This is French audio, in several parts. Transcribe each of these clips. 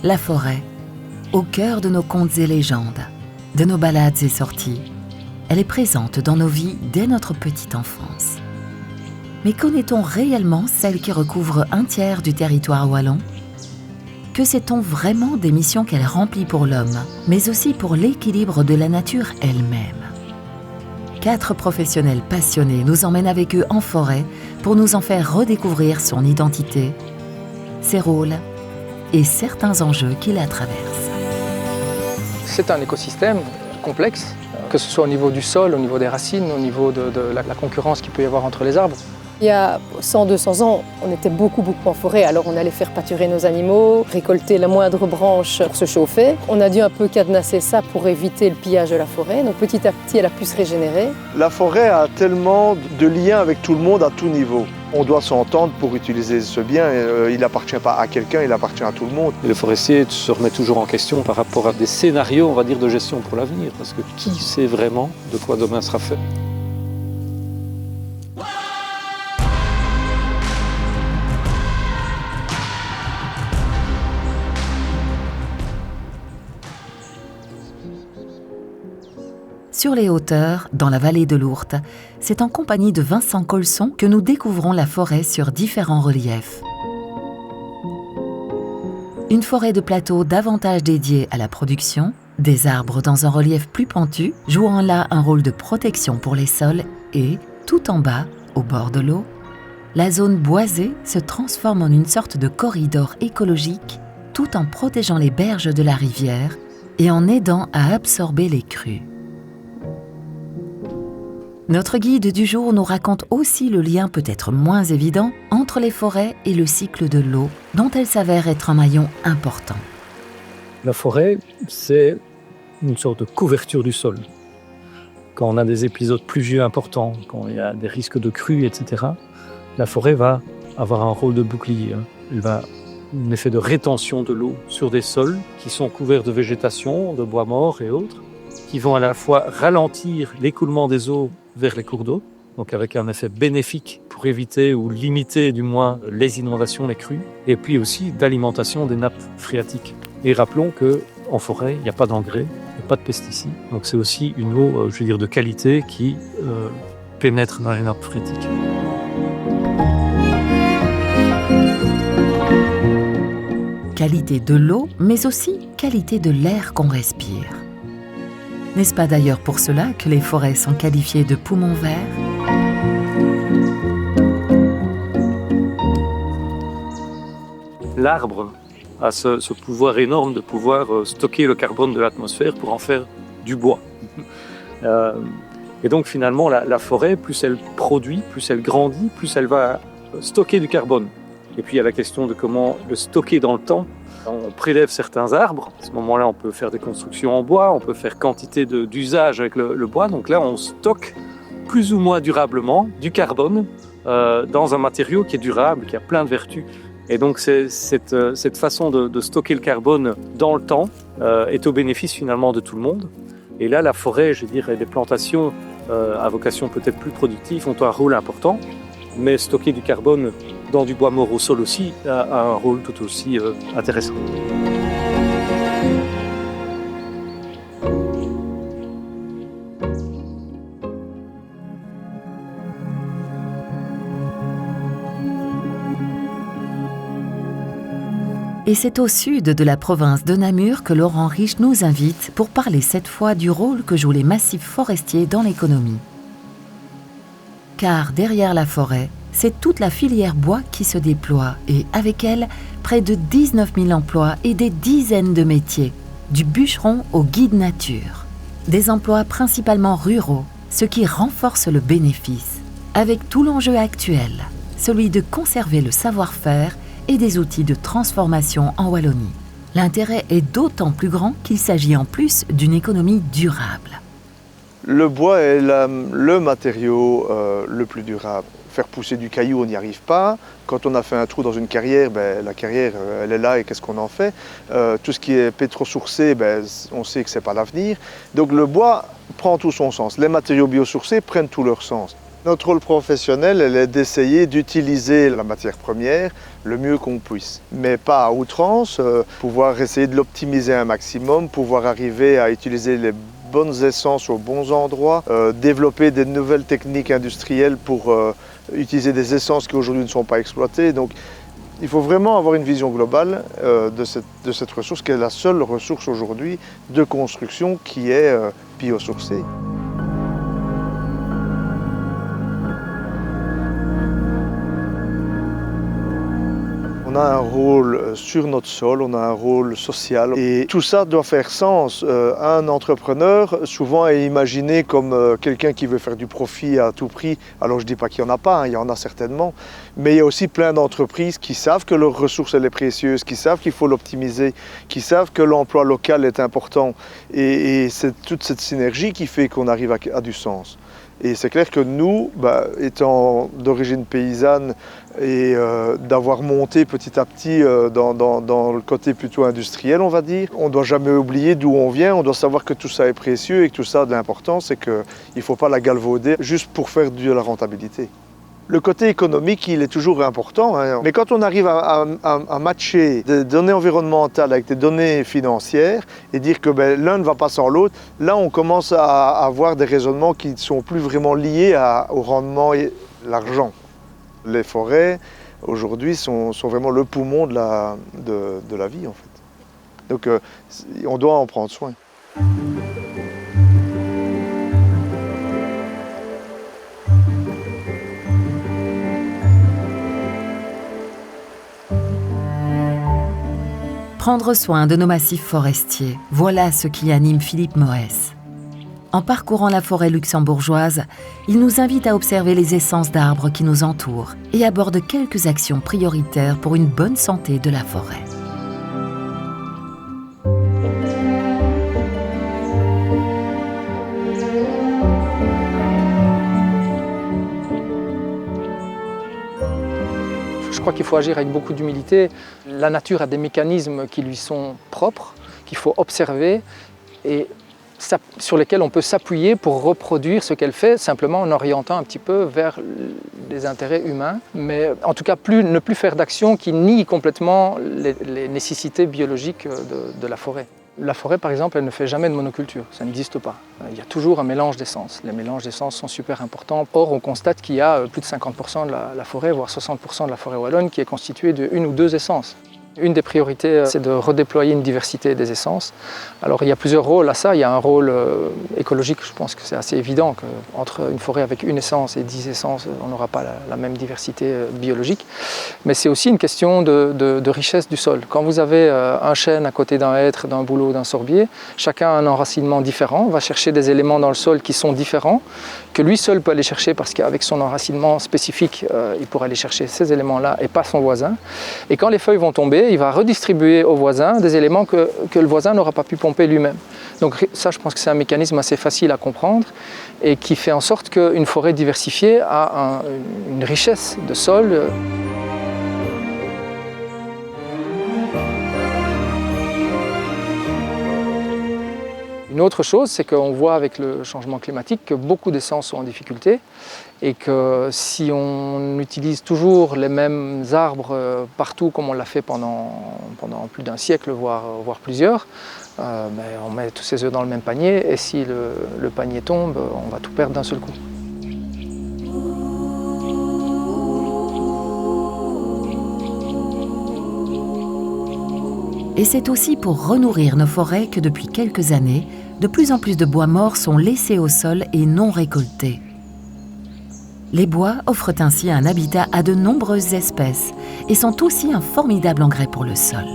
La forêt, au cœur de nos contes et légendes, de nos balades et sorties, elle est présente dans nos vies dès notre petite enfance. Mais connaît-on réellement celle qui recouvre un tiers du territoire wallon ? Que sait-on vraiment des missions qu'elle remplit pour l'homme, mais aussi pour l'équilibre de la nature elle-même ? 4 professionnels passionnés nous emmènent avec eux en forêt pour nous en faire redécouvrir son identité, ses rôles et certains enjeux qui la traversent. C'est un écosystème complexe, que ce soit au niveau du sol, au niveau des racines, au niveau de la concurrence qu'il peut y avoir entre les arbres. Il y a 100-200 ans, on était beaucoup en forêt, alors on allait faire pâturer nos animaux, récolter la moindre branche pour se chauffer. On a dû un peu cadenasser ça pour éviter le pillage de la forêt, donc petit à petit elle a pu se régénérer. La forêt a tellement de liens avec tout le monde à tout niveau. On doit s'entendre pour utiliser ce bien, il n'appartient pas à quelqu'un, il appartient à tout le monde. Et le forestier se remet toujours en question par rapport à des scénarios, on va dire, de gestion pour l'avenir, parce que qui sait vraiment de quoi demain sera fait ? Sur les hauteurs, dans la vallée de l'Ourthe, c'est en compagnie de Vincent Colson que nous découvrons la forêt sur différents reliefs. Une forêt de plateau davantage dédiée à la production, des arbres dans un relief plus pentu, jouant là un rôle de protection pour les sols et, tout en bas, au bord de l'eau, la zone boisée se transforme en une sorte de corridor écologique tout en protégeant les berges de la rivière et en aidant à absorber les crues. Notre guide du jour nous raconte aussi le lien peut-être moins évident entre les forêts et le cycle de l'eau, dont elle s'avère être un maillon important. La forêt, c'est une sorte de couverture du sol. Quand on a des épisodes pluvieux importants, quand il y a des risques de crues, etc., la forêt va avoir un rôle de bouclier. Elle va un effet de rétention de l'eau sur des sols qui sont couverts de végétation, de bois morts et autres, qui vont à la fois ralentir l'écoulement des eaux vers les cours d'eau, donc avec un effet bénéfique pour éviter ou limiter du moins les inondations, les crues, et puis aussi d'alimentation des nappes phréatiques. Et rappelons qu'en forêt, il n'y a pas d'engrais, il n'y a pas de pesticides, donc c'est aussi une eau, de qualité qui pénètre dans les nappes phréatiques. Qualité de l'eau, mais aussi qualité de l'air qu'on respire. N'est-ce pas d'ailleurs pour cela que les forêts sont qualifiées de poumons verts ? L'arbre a ce pouvoir énorme de pouvoir stocker le carbone de l'atmosphère pour en faire du bois. Et donc finalement, la forêt, plus elle produit, plus elle grandit, plus elle va stocker du carbone. Et puis il y a la question de comment le stocker dans le temps. On prélève certains arbres, à ce moment-là on peut faire des constructions en bois, on peut faire quantité d'usage avec le bois, donc là on stocke plus ou moins durablement du carbone dans un matériau qui est durable, qui a plein de vertus. Et donc cette façon de stocker le carbone dans le temps est au bénéfice finalement de tout le monde. Et là la forêt, et les plantations à vocation peut-être plus productive ont un rôle important, mais stocker du carbone dans du bois mort au sol aussi a un rôle tout aussi intéressant. Et c'est au sud de la province de Namur que Laurent Riche nous invite pour parler cette fois du rôle que jouent les massifs forestiers dans l'économie. Car derrière la forêt, c'est toute la filière bois qui se déploie et avec elle, près de 19 000 emplois et des dizaines de métiers, du bûcheron au guide nature. Des emplois principalement ruraux, ce qui renforce le bénéfice, avec tout l'enjeu actuel, celui de conserver le savoir-faire et des outils de transformation en Wallonie. L'intérêt est d'autant plus grand qu'il s'agit en plus d'une économie durable. Le bois est le matériau le plus durable. Faire pousser du caillou, on n'y arrive pas. Quand on a fait un trou dans une carrière, la carrière, elle est là et qu'est-ce qu'on en fait ? Tout ce qui est pétrosourcé, on sait que ce n'est pas l'avenir. Donc le bois prend tout son sens. Les matériaux biosourcés prennent tout leur sens. Notre rôle professionnel, elle est d'essayer d'utiliser la matière première le mieux qu'on puisse, mais pas à outrance, pouvoir essayer de l'optimiser un maximum, pouvoir arriver à utiliser les bonnes essences aux bons endroits, développer des nouvelles techniques industrielles pour utiliser des essences qui aujourd'hui ne sont pas exploitées. Donc, il faut vraiment avoir une vision globale de cette ressource qui est la seule ressource aujourd'hui de construction qui est biosourcée. On a un rôle sur notre sol, on a un rôle social et tout ça doit faire sens. Un entrepreneur souvent est imaginé comme quelqu'un qui veut faire du profit à tout prix. Alors je ne dis pas qu'il n'y en a pas, hein, il y en a certainement, mais il y a aussi plein d'entreprises qui savent que leur ressource elle est précieuse, qui savent qu'il faut l'optimiser, qui savent que l'emploi local est important et c'est toute cette synergie qui fait qu'on arrive à du sens. Et c'est clair que nous, étant d'origine paysanne et d'avoir monté petit à petit dans le côté plutôt industriel, on va dire, on ne doit jamais oublier d'où on vient, on doit savoir que tout ça est précieux et que tout ça a de l'importance et qu'il ne faut pas la galvauder juste pour faire de la rentabilité. Le côté économique, il est toujours important, hein. Mais quand on arrive à matcher des données environnementales avec des données financières et dire que l'un ne va pas sans l'autre, là on commence à avoir des raisonnements qui ne sont plus vraiment liés au rendement et l'argent. Les forêts, aujourd'hui, sont vraiment le poumon de la vie, en fait. Donc on doit en prendre soin. Prendre soin de nos massifs forestiers, voilà ce qui anime Philippe Moès. En parcourant la forêt luxembourgeoise, il nous invite à observer les essences d'arbres qui nous entourent et aborde quelques actions prioritaires pour une bonne santé de la forêt. Je crois qu'il faut agir avec beaucoup d'humilité. La nature a des mécanismes qui lui sont propres, qu'il faut observer et sur lesquels on peut s'appuyer pour reproduire ce qu'elle fait, simplement en orientant un petit peu vers les intérêts humains. Mais en tout cas, ne plus faire d'actions qui nient complètement les nécessités biologiques de la forêt. La forêt, par exemple, elle ne fait jamais de monoculture, ça n'existe pas. Il y a toujours un mélange d'essences. Les mélanges d'essences sont super importants. Or, on constate qu'il y a plus de 50% de la forêt, voire 60% de la forêt wallonne qui est constituée de une ou deux essences. Une des priorités, c'est de redéployer une diversité des essences. Alors il y a plusieurs rôles à ça. Il y a un rôle écologique, je pense que c'est assez évident qu'entre une forêt avec une essence et 10 essences, on n'aura pas la même diversité biologique. Mais c'est aussi une question de richesse du sol. Quand vous avez un chêne à côté d'un hêtre, d'un bouleau, d'un sorbier, chacun a un enracinement différent, va chercher des éléments dans le sol qui sont différents, que lui seul peut aller chercher parce qu'avec son enracinement spécifique, il pourra aller chercher ces éléments-là et pas son voisin. Et quand les feuilles vont tomber, il va redistribuer au voisin des éléments que le voisin n'aura pas pu pomper lui-même. Donc ça, je pense que c'est un mécanisme assez facile à comprendre et qui fait en sorte qu'une forêt diversifiée a une richesse de sol. Une autre chose, c'est qu'on voit avec le changement climatique que beaucoup d'essences sont en difficulté et que si on utilise toujours les mêmes arbres partout comme on l'a fait pendant plus d'un siècle, voire plusieurs, on met tous ses œufs dans le même panier et si le panier tombe, on va tout perdre d'un seul coup. Et c'est aussi pour renourrir nos forêts que depuis quelques années, de plus en plus de bois morts sont laissés au sol et non récoltés. Les bois offrent ainsi un habitat à de nombreuses espèces et sont aussi un formidable engrais pour le sol.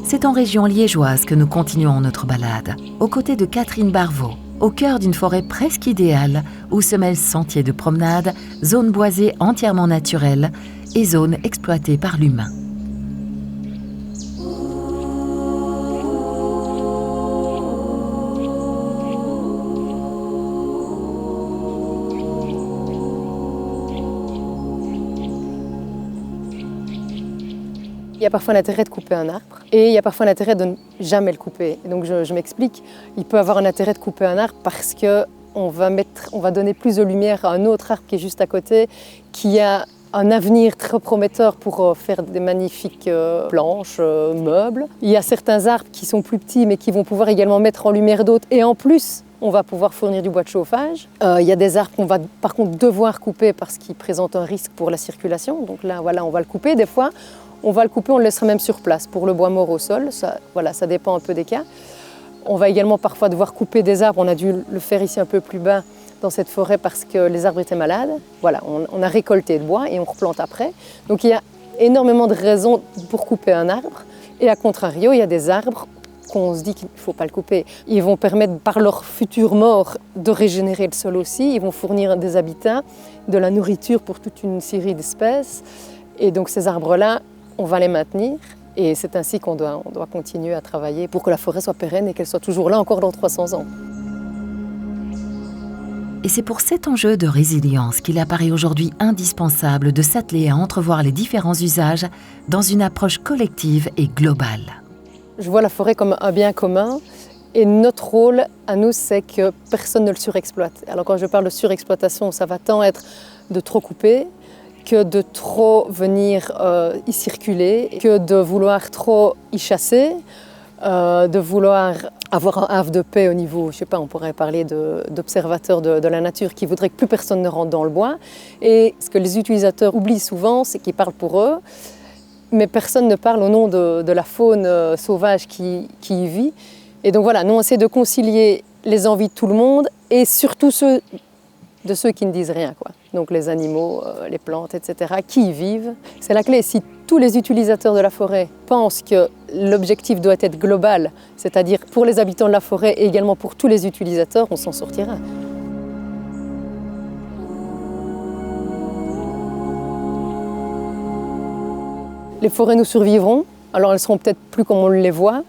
C'est en région liégeoise que nous continuons notre balade, aux côtés de Catherine Barvaux, au cœur d'une forêt presque idéale où se mêlent sentiers de promenade, zones boisées entièrement naturelles et zones exploitées par l'humain. Il y a parfois l'intérêt de couper un arbre et il y a parfois l'intérêt de ne jamais le couper. Et donc je m'explique, il peut avoir un intérêt de couper un arbre parce qu'on va donner plus de lumière à un autre arbre qui est juste à côté, qui a un avenir très prometteur pour faire des magnifiques planches, meubles. Il y a certains arbres qui sont plus petits mais qui vont pouvoir également mettre en lumière d'autres et en plus on va pouvoir fournir du bois de chauffage. Il y a des arbres qu'on va par contre devoir couper parce qu'ils présentent un risque pour la circulation. Donc là, voilà, on va le couper. Des fois, on va le couper, on le laissera même sur place. Pour le bois mort au sol, ça dépend un peu des cas. On va également parfois devoir couper des arbres. On a dû le faire ici un peu plus bas dans cette forêt parce que les arbres étaient malades. Voilà, on a récolté le bois et on replante après. Donc il y a énormément de raisons pour couper un arbre. Et à contrario, il y a des arbres qu'on se dit qu'il ne faut pas le couper. Ils vont permettre par leur futur mort de régénérer le sol aussi. Ils vont fournir des habitats, de la nourriture pour toute une série d'espèces. Et donc ces arbres-là, on va les maintenir. Et c'est ainsi qu'on doit continuer à travailler pour que la forêt soit pérenne et qu'elle soit toujours là encore dans 300 ans. Et c'est pour cet enjeu de résilience qu'il apparaît aujourd'hui indispensable de s'atteler à entrevoir les différents usages dans une approche collective et globale. Je vois la forêt comme un bien commun et notre rôle à nous, c'est que personne ne le surexploite. Alors quand je parle de surexploitation, ça va tant être de trop couper que de trop venir y circuler, que de vouloir trop y chasser, de vouloir avoir un havre de paix au niveau, je sais pas, on pourrait parler d'observateurs de la nature qui voudraient que plus personne ne rentre dans le bois. Et ce que les utilisateurs oublient souvent, c'est qu'ils parlent pour eux, mais personne ne parle au nom de la faune sauvage qui y vit. Et donc voilà, nous on essaie de concilier les envies de tout le monde et surtout ceux qui ne disent rien, quoi. Donc les animaux, les plantes, etc., qui y vivent. C'est la clé. Si tous les utilisateurs de la forêt pensent que l'objectif doit être global, c'est-à-dire pour les habitants de la forêt et également pour tous les utilisateurs, on s'en sortira. Les forêts nous survivront, alors elles seront peut-être plus comme on les voit,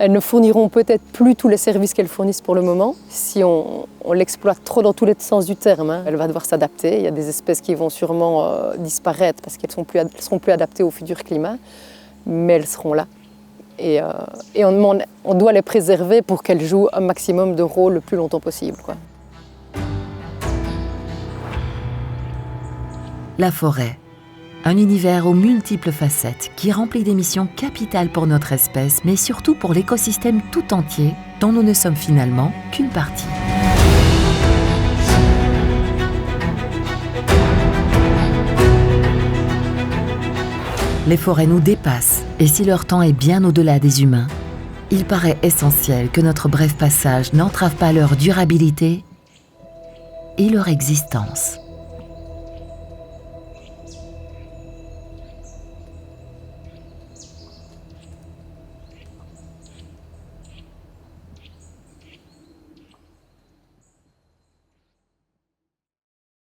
elles ne fourniront peut-être plus tous les services qu'elles fournissent pour le moment. Si on l'exploite trop dans tous les sens du terme, elle va devoir s'adapter. Il y a des espèces qui vont sûrement disparaître parce qu'elles ne seront plus adaptées au futur climat, mais elles seront là. Et on doit les préserver pour qu'elles jouent un maximum de rôle le plus longtemps possible, quoi. La forêt, un univers aux multiples facettes qui remplit des missions capitales pour notre espèce, mais surtout pour l'écosystème tout entier, dont nous ne sommes finalement qu'une partie. Les forêts nous dépassent, et si leur temps est bien au-delà des humains, il paraît essentiel que notre bref passage n'entrave pas leur durabilité et leur existence.